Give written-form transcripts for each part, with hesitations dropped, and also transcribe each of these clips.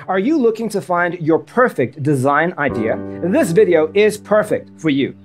Are you looking to find your perfect design idea? This video is perfect for you.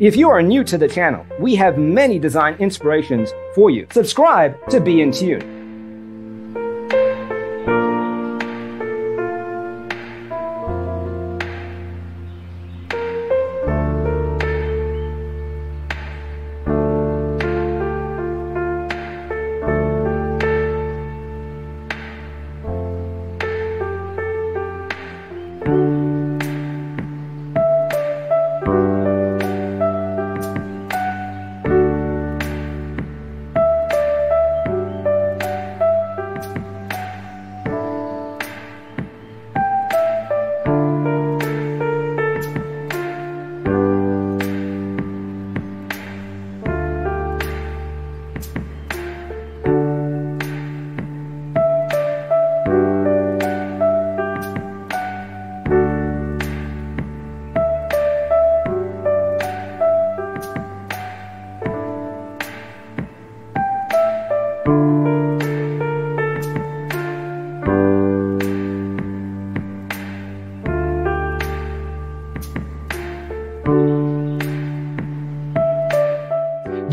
If you are new to the channel, we have many design inspirations for you. Subscribe to be in tune.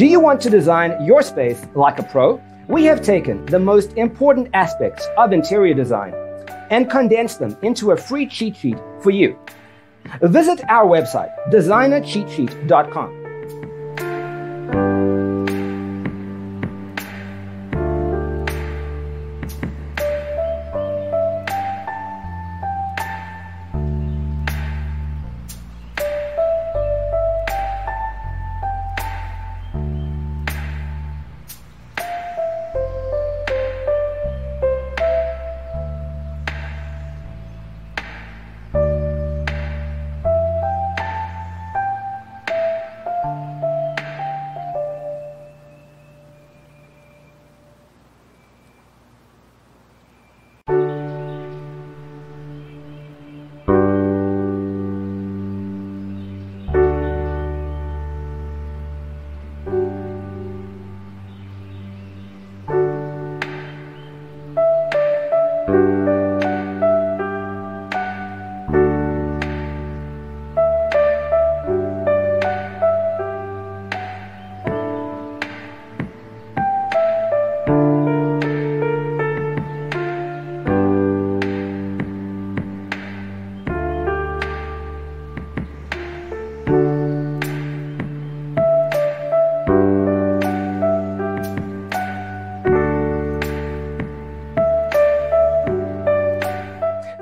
Do you want to design your space like a pro? We have taken the most important aspects of interior design and condensed them into a free cheat sheet for you. Visit our website, designercheatsheet.com.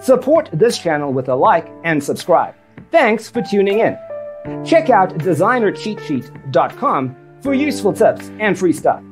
Support this channel with a like and subscribe. Thanks for tuning in. Check out designercheatsheet.com for useful tips and free stuff.